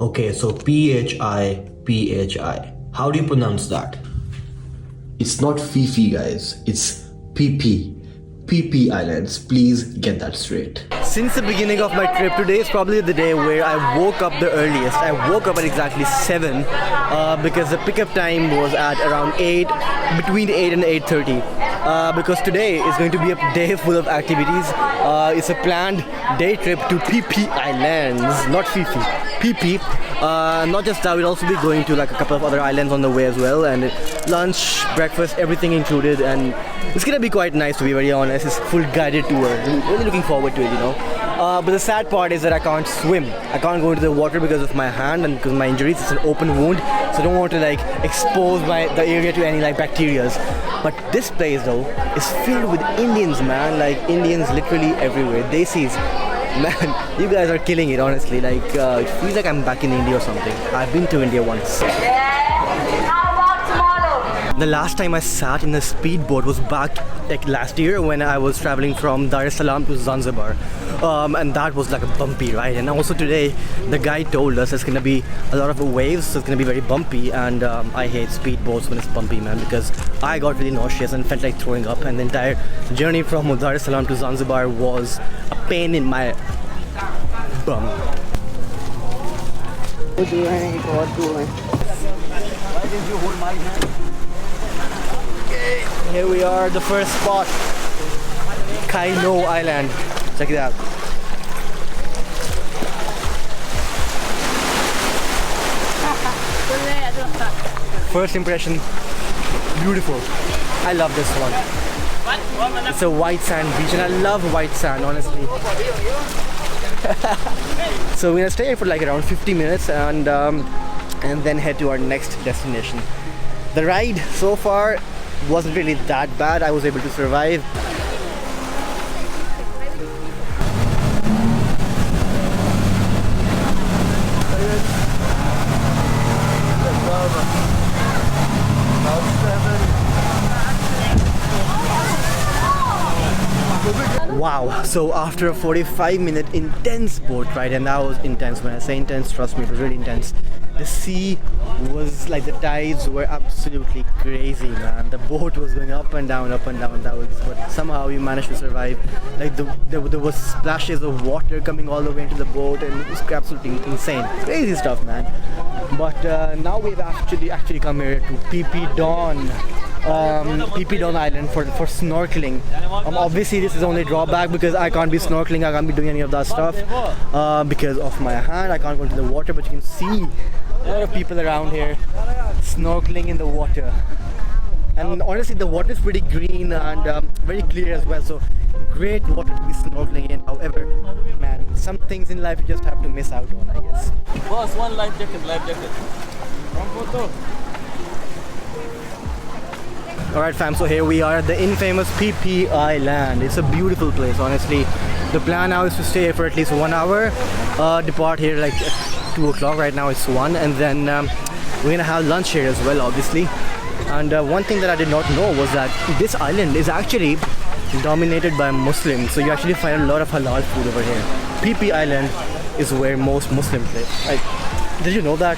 Okay, so Phi. How do you pronounce that? It's not Fifi, guys. It's PP. PP Islands. Please get that straight. Since the beginning of my trip, today is probably the day where I woke up the earliest. I woke up at exactly 7 because the pickup time was at around 8, between 8 and 8:30. Because today is going to be a day full of activities. It's a planned day trip to PP Islands, not Fifi, PP. Not just that, we'll also be going to like a couple of other islands on the way as well, and lunch, breakfast, everything included, and it's gonna be quite nice, to be very honest. It's a full guided tour. I'm really looking forward to it, you know. But the sad part is that I can't swim. I can't go into the water because of my hand and because of my injuries. It's an open wound, so I don't want to like expose the area to any like bacterias. But this place though is filled with Indians, man. Like Indians literally everywhere. Desis. Man, you guys are killing it, honestly. Like, it feels like I'm back in India or something. I've been to India once. The last time I sat in a speedboat was back like last year when I was traveling from Dar es Salaam to Zanzibar. And that was like a bumpy ride. And also today, the guide told us there's gonna be a lot of waves, so it's gonna be very bumpy. And I hate speedboats when it's bumpy, man, because I got really nauseous and felt like throwing up. And the entire journey from Dar es Salaam to Zanzibar was a pain in my bum. Why did you hold my hand? Okay, here we are, the first spot, Khai Island. Check it out. First impression, beautiful. I love this one. It's a white sand beach, and I love white sand, honestly. So we're gonna stay here for like around 50 minutes and then head to our next destination. The ride so far wasn't really that bad. I was able to survive. Wow, so after a 45-minute intense boat ride, and that was intense. When I say intense, trust me, it was really intense. The sea was like, the tides were absolutely crazy, man. The boat was going up and down, but somehow we managed to survive. Like there was splashes of water coming all the way into the boat, and it was absolutely insane. Crazy stuff, man. But now we've actually come here to PP Island for snorkeling. Obviously this is only drawback because I can't be snorkeling, I can't be doing any of that stuff because of my hand. I can't go into the water, but you can see a lot of people around here snorkeling in the water. And honestly, the water is pretty green and very clear as well, so great water to be snorkeling in. However, man, some things in life you just have to miss out on, I guess. Boss, one life jacket. One photo. Alright fam, so here we are at the infamous PP Island. It's a beautiful place, honestly. The plan now is to stay here for at least 1 hour, depart here like at 2 o'clock. Right now it's 1, and then we're gonna have lunch here as well, obviously. And one thing that I did not know was that this island is actually dominated by Muslims, so you actually find a lot of halal food over here. PP Island is where most Muslims live. Like, did you know that?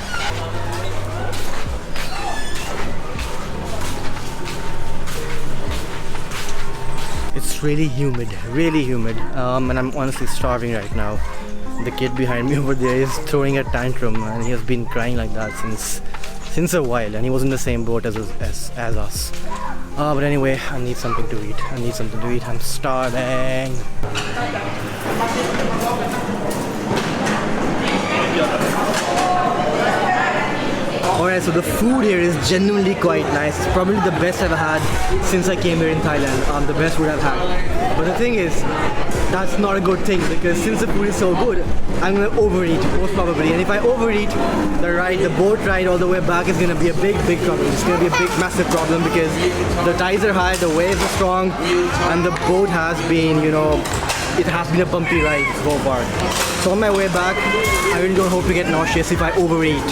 It's really humid, and I'm honestly starving right now. The kid behind me over there is throwing a tantrum, and he has been crying like that since a while, and he was in the same boat as us. But anyway, I need something to eat. I'm starving. Alright, so the food here is genuinely quite nice. It's probably the best I've had since I came here in Thailand. The best food I've had. But the thing is, that's not a good thing, because since the food is so good, I'm gonna overeat, most probably. And if I overeat, the boat ride all the way back is gonna be a big problem. It's gonna be a big, massive problem, because the tides are high, the waves are strong, and the boat has been, it has been a bumpy ride so far. So on my way back, I really don't hope to get nauseous if I overeat.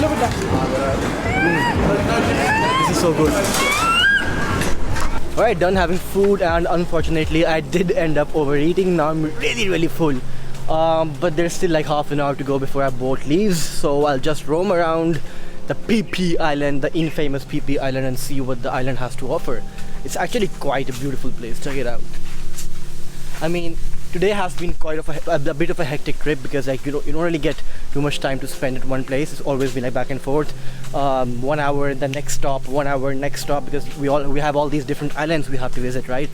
This is so good. Alright, done having food, and unfortunately I did end up overeating. Now I'm really full. but there's still like half an hour to go before our boat leaves, so I'll just roam around the PP Island, the infamous PP Island, and see what the island has to offer. It's actually quite a beautiful place. Check it out. I mean, today has been quite a bit of a hectic trip because like you don't really get too much time to spend at one place. It's always been like back and forth, 1 hour the next stop, 1 hour next stop, because we have all these different islands we have to visit, right?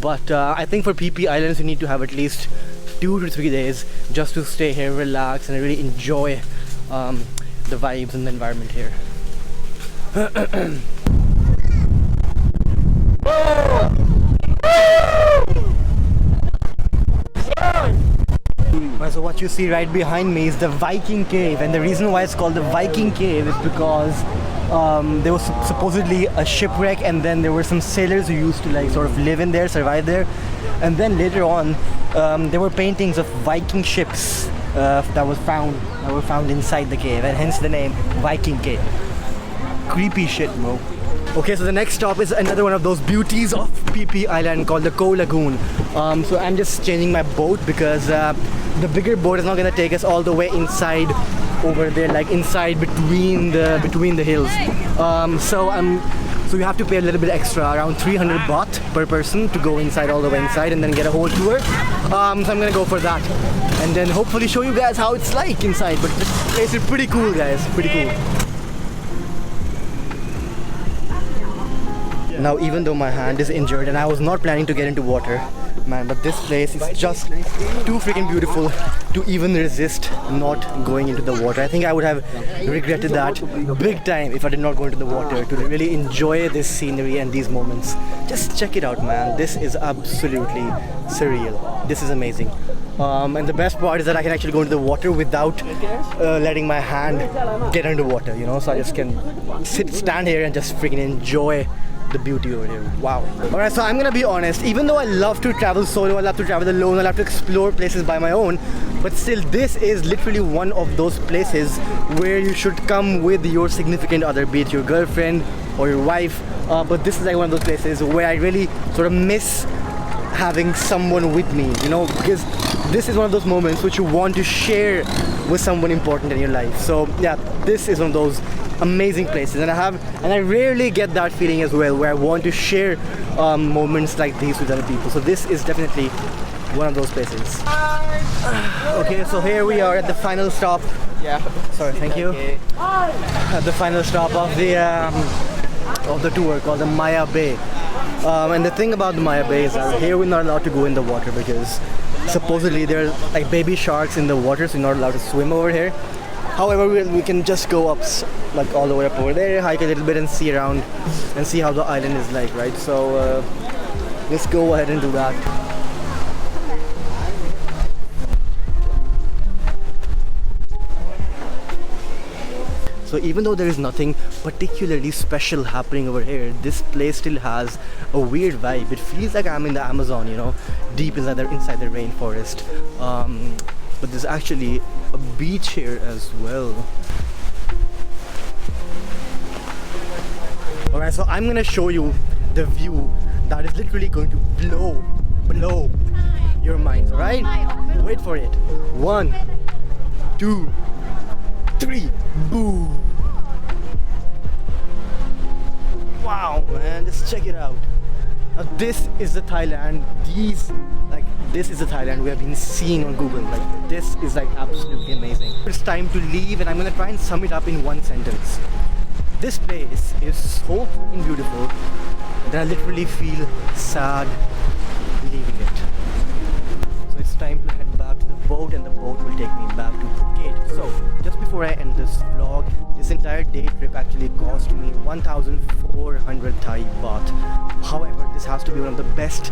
But I think for PP Islands you need to have at least 2 to 3 days just to stay here, relax, and really enjoy the vibes and the environment here. So what you see right behind me is the Viking Cave, and the reason why it's called the Viking Cave is because there was supposedly a shipwreck, and then there were some sailors who used to like sort of live in there, survive there, and then later on there were paintings of Viking ships that were found inside the cave, and hence the name Viking Cave. Creepy shit, bro. Okay, so the next stop is another one of those beauties of PP Island called the Lagoon. So I'm just changing my boat because the bigger boat is not gonna take us all the way inside over there, like inside between the hills. So you have to pay a little bit extra, around 300 baht per person to go inside, all the way inside, and then get a whole tour. So I'm gonna go for that, and then hopefully show you guys how it's like inside. But this place is pretty cool, guys. Pretty cool. Now, even though my hand is injured and I was not planning to get into water, man, but this place is just too freaking beautiful to even resist not going into the water. I think I would have regretted that big time if I did not go into the water to really enjoy this scenery and these moments. Just check it out, man. This is absolutely surreal. This is amazing. And the best part is that I can actually go into the water without letting my hand get under water, you know, so I just can stand here and just freaking enjoy the beauty over here. Wow. Alright, so I'm gonna be honest, even though I love to travel solo, I love to travel alone, I love to explore places by my own, but still this is literally one of those places where you should come with your significant other, be it your girlfriend or your wife, but this is like one of those places where I really sort of miss having someone with me, you know, because this is one of those moments which you want to share with someone important in your life. So yeah, this is one of those amazing places, and I rarely get that feeling as well, where I want to share moments like these with other people. So this is definitely one of those places. Okay, so here we are at the final stop. Yeah. Sorry, thank you. At the final stop of the tour called the Maya Bay. And the thing about the Maya Bay is that here we're not allowed to go in the water because supposedly there are like baby sharks in the water, so you're not allowed to swim over here. However, we can just go up like all the way up over there, hike a little bit and see around and see how the island is like, right? So let's go ahead and do that. So even though there is nothing particularly special happening over here, this place still has a weird vibe. It feels like I'm in the Amazon, you know, deep inside the rainforest. But there's actually a beach here as well. Alright, so I'm gonna show you the view that is literally going to blow your minds, alright? Wait for it. 1, 2, 3, boom! Wow, man, just check it out. Now this is the Thailand. This is the Thailand we have been seeing on Google. Like, this is like absolutely amazing. It's time to leave, and I'm gonna try and sum it up in one sentence. This place is so fucking beautiful that I literally feel sad leaving it. So it's time to head back to the boat, and the boat will take me back to Phuket. So just before I end this vlog, this entire day trip actually cost me 1,400 Thai baht. However, this has to be one of the best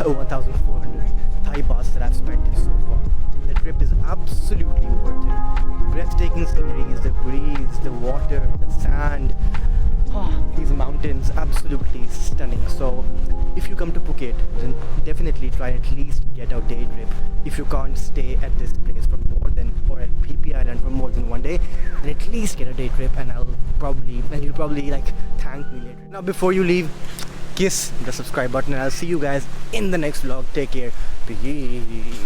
1,400 Thai bahts that I've spent so far. The trip is absolutely worth it. Breathtaking sceneries, the breeze, the water, the sand, these mountains, absolutely stunning. So if you come to Phuket, then definitely try at least get a day trip. If you can't stay at this place for more than, or at PP Island for more than 1 day, then at least get a day trip, and you'll probably like thank me later. Now before you leave, kiss the subscribe button, and I'll see you guys in the next vlog. Take care. Peace.